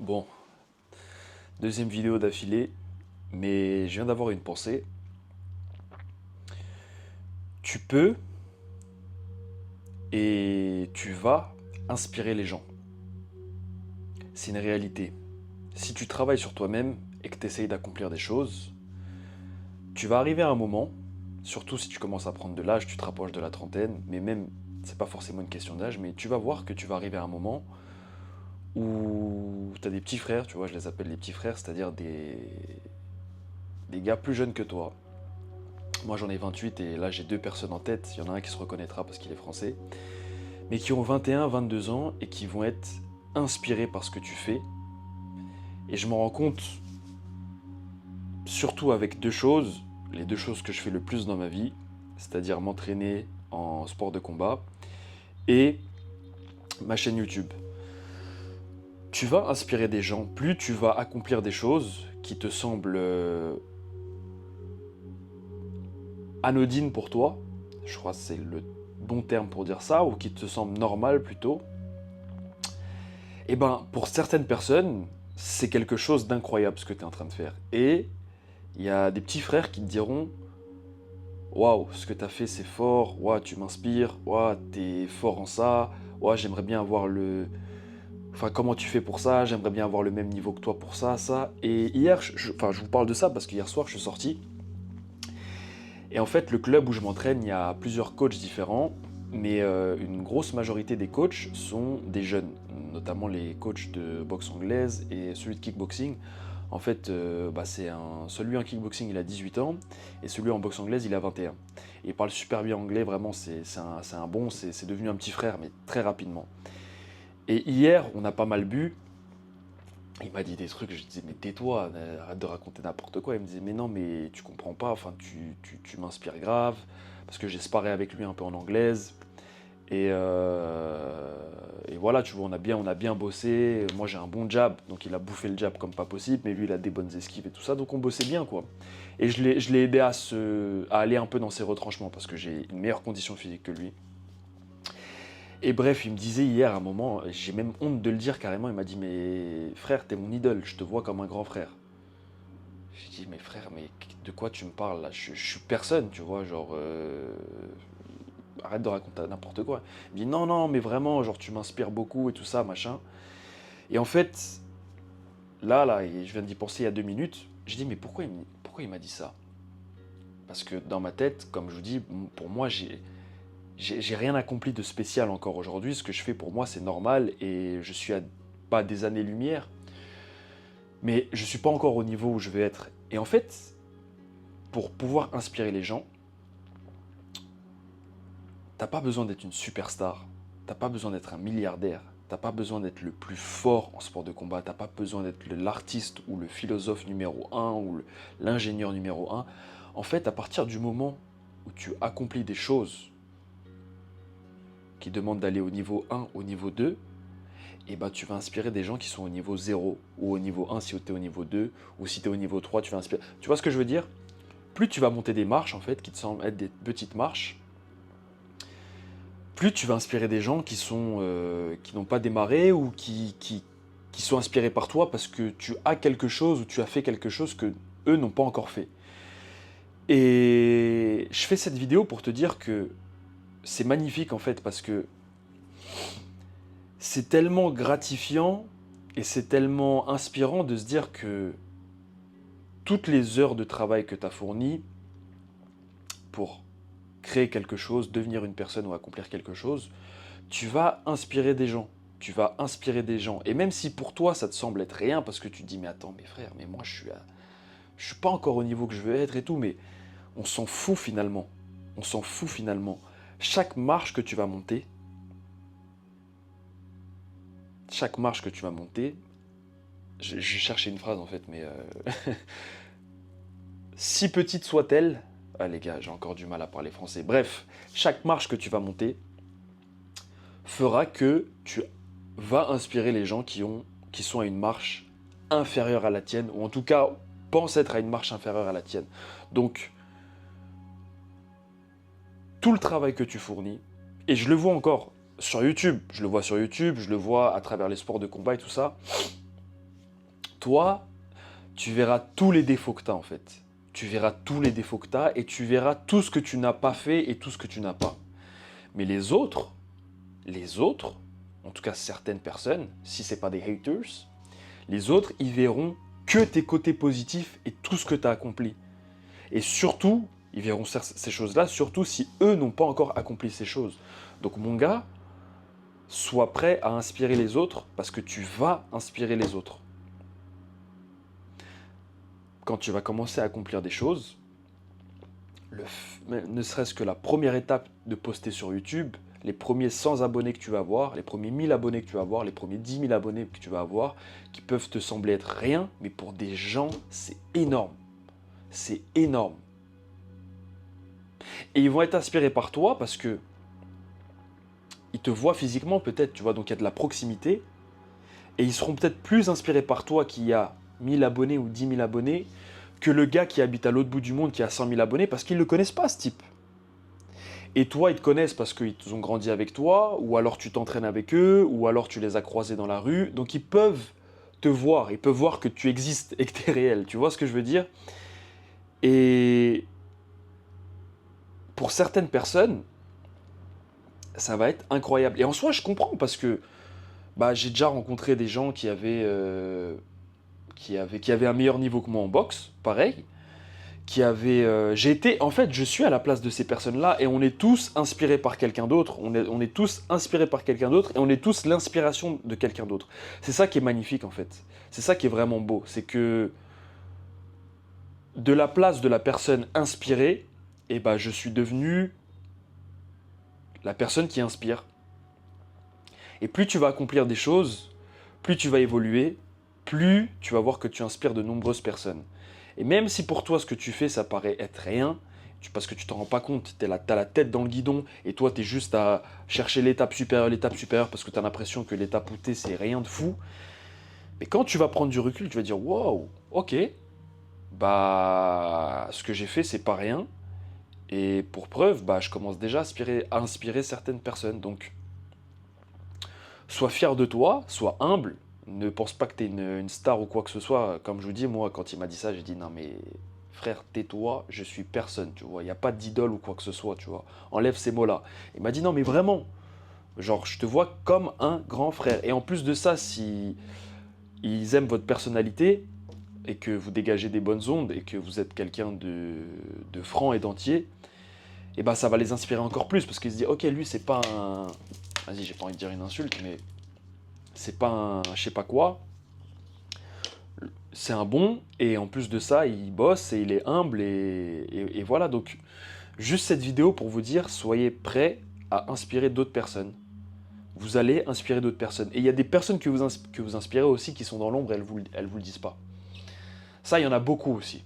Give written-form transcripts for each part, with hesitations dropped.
Bon, deuxième vidéo d'affilée, mais je viens d'avoir une pensée. Tu peux et tu vas inspirer les gens. C'est une réalité. Si tu travailles sur toi-même et que tu essayes d'accomplir des choses, tu vas arriver à un moment, surtout si tu commences à prendre de l'âge, tu te rapproches de la trentaine, mais même, c'est pas forcément une question d'âge, mais tu vas voir que tu vas arriver à un moment où tu as des petits frères, tu vois, je les appelle les petits frères, c'est-à-dire des gars plus jeunes que toi. Moi j'en ai 28 et là j'ai deux personnes en tête. Il y en a un qui se reconnaîtra parce qu'il est français. Mais qui ont 21, 22 ans et qui vont être inspirés par ce que tu fais. Et je m'en rends compte surtout avec deux choses. Les deux choses que je fais le plus dans ma vie. C'est-à-dire m'entraîner en sport de combat et ma chaîne YouTube. Tu vas inspirer des gens. Plus tu vas accomplir des choses qui te semblent anodines pour toi. Je crois que c'est le bon terme pour dire ça, ou qui te semble normal plutôt, et ben pour certaines personnes, c'est quelque chose d'incroyable ce que tu es en train de faire. Et il y a des petits frères qui te diront waouh, ce que tu as fait c'est fort, waouh, tu m'inspires, waouh, t'es fort en ça, waouh, j'aimerais bien avoir le. Enfin, comment tu fais pour ça, j'aimerais bien avoir le même niveau que toi pour ça, ça. Et hier, je vous parle de ça parce qu'hier soir je suis sorti. Et en fait, le club où je m'entraîne, il y a plusieurs coachs différents, mais une grosse majorité des coachs sont des jeunes, notamment les coachs de boxe anglaise et celui de kickboxing. En fait, celui en kickboxing, il a 18 ans, et celui en boxe anglaise, il a 21. Et il parle super bien anglais, vraiment, c'est un bon, c'est devenu un petit frère, mais très rapidement. Et hier, on a pas mal bu, il m'a dit des trucs, je disais mais tais-toi, arrête de raconter n'importe quoi. Il me disait mais non mais tu comprends pas, enfin tu m'inspires grave, parce que j'ai sparé avec lui un peu en anglaise. Et voilà, tu vois, on a bien bossé. Moi j'ai un bon jab, donc il a bouffé le jab comme pas possible, mais lui il a des bonnes esquives et tout ça, donc on bossait bien quoi. Et je l'ai aidé à aller un peu dans ses retranchements, parce que j'ai une meilleure condition physique que lui. Et bref, il me disait hier à un moment, j'ai même honte de le dire carrément, il m'a dit mais frère, t'es mon idole, je te vois comme un grand frère. J'ai dit mais frère, mais de quoi tu me parles là, je suis personne, tu vois, genre arrête de raconter n'importe quoi. Il me dit non non mais vraiment, genre tu m'inspires beaucoup et tout ça, machin. Et en fait, là, et je viens d'y penser il y a 2 minutes, j'ai dit mais pourquoi il m'a dit ça? Parce que dans ma tête, comme je vous dis, pour moi j'ai rien accompli de spécial encore aujourd'hui. Ce que je fais pour moi, c'est normal et je suis à pas des années-lumière, mais je suis pas encore au niveau où je veux être. Et en fait, pour pouvoir inspirer les gens, t'as pas besoin d'être une superstar, t'as pas besoin d'être un milliardaire, t'as pas besoin d'être le plus fort en sport de combat, t'as pas besoin d'être l'artiste ou le philosophe numéro un ou l'ingénieur numéro un. En fait, à partir du moment où tu accomplis des choses qui demandent d'aller au niveau 1, au niveau 2, et ben tu vas inspirer des gens qui sont au niveau 0 ou au niveau 1 si tu es au niveau 2 ou si tu es au niveau 3, tu vas inspirer. Tu vois ce que je veux dire? Plus tu vas monter des marches en fait qui te semblent être des petites marches, plus tu vas inspirer des gens qui n'ont pas démarré ou qui sont inspirés par toi parce que tu as quelque chose ou tu as fait quelque chose que eux n'ont pas encore fait. Et je fais cette vidéo pour te dire que c'est magnifique en fait parce que c'est tellement gratifiant et c'est tellement inspirant de se dire que toutes les heures de travail que tu as fournies pour créer quelque chose, devenir une personne ou accomplir quelque chose, tu vas inspirer des gens. Tu vas inspirer des gens. Et même si pour toi ça te semble être rien, parce que tu te dis mais attends, mes frères, mais moi je suis pas encore au niveau que je veux être et tout, mais on s'en fout finalement. On s'en fout finalement. Chaque marche que tu vas monter, chaque marche que tu vas monter, je cherchais une phrase en fait, mais si petite soit-elle, ah les gars, j'ai encore du mal à parler français. Bref, chaque marche que tu vas monter fera que tu vas inspirer les gens qui sont à une marche inférieure à la tienne, ou en tout cas pensent être à une marche inférieure à la tienne. Donc, tout le travail que tu fournis, et je le vois encore sur YouTube, je le vois sur YouTube, je le vois à travers les sports de combat et tout ça, toi, tu verras tous les défauts que tu as en fait. Tu verras tous les défauts que tu as et tu verras tout ce que tu n'as pas fait et tout ce que tu n'as pas. Mais les autres, en tout cas certaines personnes, si ce n'est pas des haters, les autres, ils verront que tes côtés positifs et tout ce que tu as accompli. Et surtout, ils verront ces choses-là, surtout si eux n'ont pas encore accompli ces choses. Donc mon gars, sois prêt à inspirer les autres parce que tu vas inspirer les autres. Quand tu vas commencer à accomplir des choses, ne serait-ce que la première étape de poster sur YouTube, les premiers 100 abonnés que tu vas avoir, les premiers 1000 abonnés que tu vas avoir, les premiers 10 000 abonnés que tu vas avoir, qui peuvent te sembler être rien, mais pour des gens, c'est énorme. C'est énorme. Et ils vont être inspirés par toi parce que ils te voient physiquement peut-être, tu vois, donc il y a de la proximité. Et ils seront peut-être plus inspirés par toi qui a 1000 abonnés ou 10 000 abonnés que le gars qui habite à l'autre bout du monde qui a 100 000 abonnés parce qu'ils ne le connaissent pas, ce type. Et toi, ils te connaissent parce qu'ils ont grandi avec toi, ou alors tu t'entraînes avec eux, ou alors tu les as croisés dans la rue. Donc ils peuvent te voir, ils peuvent voir que tu existes et que tu es réel. Tu vois ce que je veux dire? Et pour certaines personnes, ça va être incroyable. Et en soi, je comprends parce que j'ai déjà rencontré des gens qui avaient un meilleur niveau que moi en boxe, pareil. En fait, je suis à la place de ces personnes-là et on est tous inspirés par quelqu'un d'autre. On est tous inspirés par quelqu'un d'autre et on est tous l'inspiration de quelqu'un d'autre. C'est ça qui est magnifique en fait. C'est ça qui est vraiment beau. C'est que de la place de la personne inspirée, je suis devenu la personne qui inspire. Et plus tu vas accomplir des choses, plus tu vas évoluer, plus tu vas voir que tu inspires de nombreuses personnes. Et même si pour toi, ce que tu fais, ça paraît être rien, parce que tu t'en rends pas compte, tu as la tête dans le guidon, et toi, tu es juste à chercher l'étape supérieure, parce que tu as l'impression que l'étape où tu es, c'est rien de fou. Mais quand tu vas prendre du recul, tu vas dire, wow, ok, ce que j'ai fait, c'est pas rien. Et pour preuve, je commence déjà à inspirer certaines personnes. Donc, sois fier de toi, sois humble, ne pense pas que tu es une star ou quoi que ce soit. Comme je vous dis, moi, quand il m'a dit ça, j'ai dit non mais frère, tais-toi, je suis personne, tu vois. Il n'y a pas d'idole ou quoi que ce soit, tu vois. Enlève ces mots-là. Il m'a dit non mais vraiment, genre je te vois comme un grand frère. Et en plus de ça, si ils aiment votre personnalité et que vous dégagez des bonnes ondes et que vous êtes quelqu'un de franc et d'entier, ça va les inspirer encore plus parce qu'ils se disent ok, lui c'est pas un... Vas-y, j'ai pas envie de dire une insulte, mais c'est pas un je sais pas quoi. C'est un bon, et en plus de ça, il bosse et il est humble, et voilà. Donc, juste cette vidéo pour vous dire, soyez prêts à inspirer d'autres personnes. Vous allez inspirer d'autres personnes. Et il y a des personnes que vous inspirez aussi qui sont dans l'ombre et elles vous le disent pas. Ça, il y en a beaucoup aussi.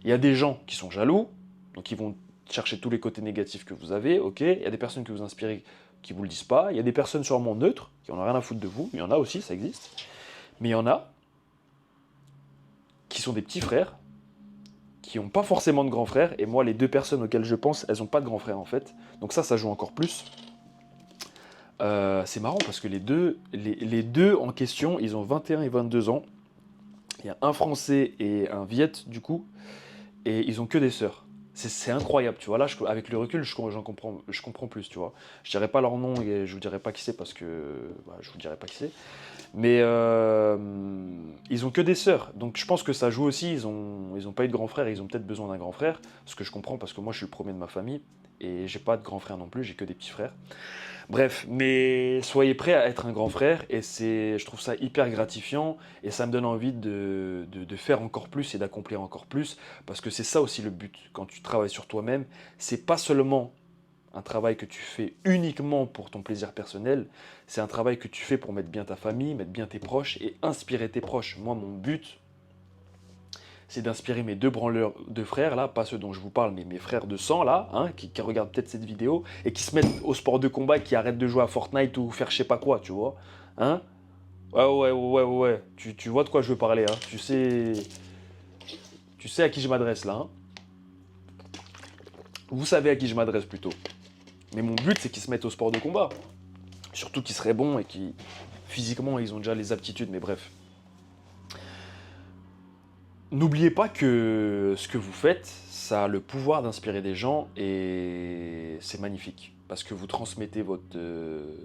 Il y a des gens qui sont jaloux, donc ils vont chercher tous les côtés négatifs que vous avez, ok. Il y a des personnes que vous inspirez qui vous le disent pas. Il y a des personnes sûrement neutres, qui en ont rien à foutre de vous. Il y en a aussi, ça existe. Mais il y en a qui sont des petits frères, qui n'ont pas forcément de grands frères. Et moi, les deux personnes auxquelles je pense, elles n'ont pas de grands frères en fait. Donc ça joue encore plus. C'est marrant parce que les deux en question, ils ont 21 et 22 ans. Il y a un Français et un Viet du coup. Et ils ont que des sœurs. C'est incroyable, tu vois. Là, avec le recul, je comprends plus, tu vois. Je dirais pas leur nom et je vous dirai pas qui c'est parce que je vous dirai pas qui c'est. Mais ils ont que des sœurs, donc je pense que ça joue aussi. Ils ont pas eu de grand frère, ils ont peut-être besoin d'un grand frère, ce que je comprends parce que moi je suis le premier de ma famille et j'ai pas de grand frère non plus, j'ai que des petits frères. Bref, mais soyez prêts à être un grand frère et je trouve ça hyper gratifiant et ça me donne envie de faire encore plus et d'accomplir encore plus parce que c'est ça aussi le but quand tu travailles sur toi-même. C'est pas seulement un travail que tu fais uniquement pour ton plaisir personnel, c'est un travail que tu fais pour mettre bien ta famille, mettre bien tes proches et inspirer tes proches. Moi, mon but, c'est d'inspirer mes deux branleurs de frères, là, pas ceux dont je vous parle, mais mes frères de sang, là, hein, qui regardent peut-être cette vidéo, et qui se mettent au sport de combat, qui arrêtent de jouer à Fortnite ou faire je sais pas quoi, tu vois. Hein? Ouais. Tu vois de quoi je veux parler, hein. Tu sais à qui je m'adresse, là. Hein. Vous savez à qui je m'adresse, plutôt. Mais mon but, c'est qu'ils se mettent au sport de combat. Surtout qu'ils seraient bons et qui, physiquement, ils ont déjà les aptitudes, mais bref. N'oubliez pas que ce que vous faites, ça a le pouvoir d'inspirer des gens et c'est magnifique. Parce que vous transmettez votre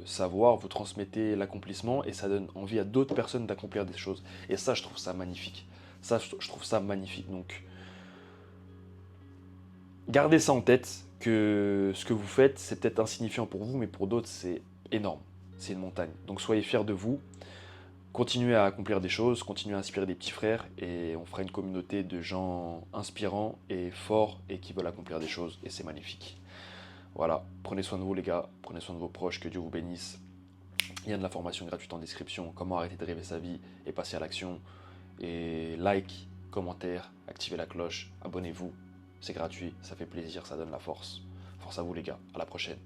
savoir, vous transmettez l'accomplissement et ça donne envie à d'autres personnes d'accomplir des choses. Et ça, je trouve ça magnifique. Ça, je trouve ça magnifique. Donc, gardez ça en tête, que ce que vous faites, c'est peut-être insignifiant pour vous, mais pour d'autres, c'est énorme. C'est une montagne. Donc, soyez fiers de vous. Continuez à accomplir des choses, continuez à inspirer des petits frères et on fera une communauté de gens inspirants et forts et qui veulent accomplir des choses et c'est magnifique. Voilà, prenez soin de vous les gars, prenez soin de vos proches, que Dieu vous bénisse. Il y a de la formation gratuite en description, comment arrêter de rêver sa vie et passer à l'action. Et like, commentaire, activez la cloche, abonnez-vous, c'est gratuit, ça fait plaisir, ça donne la force. Force à vous les gars, à la prochaine.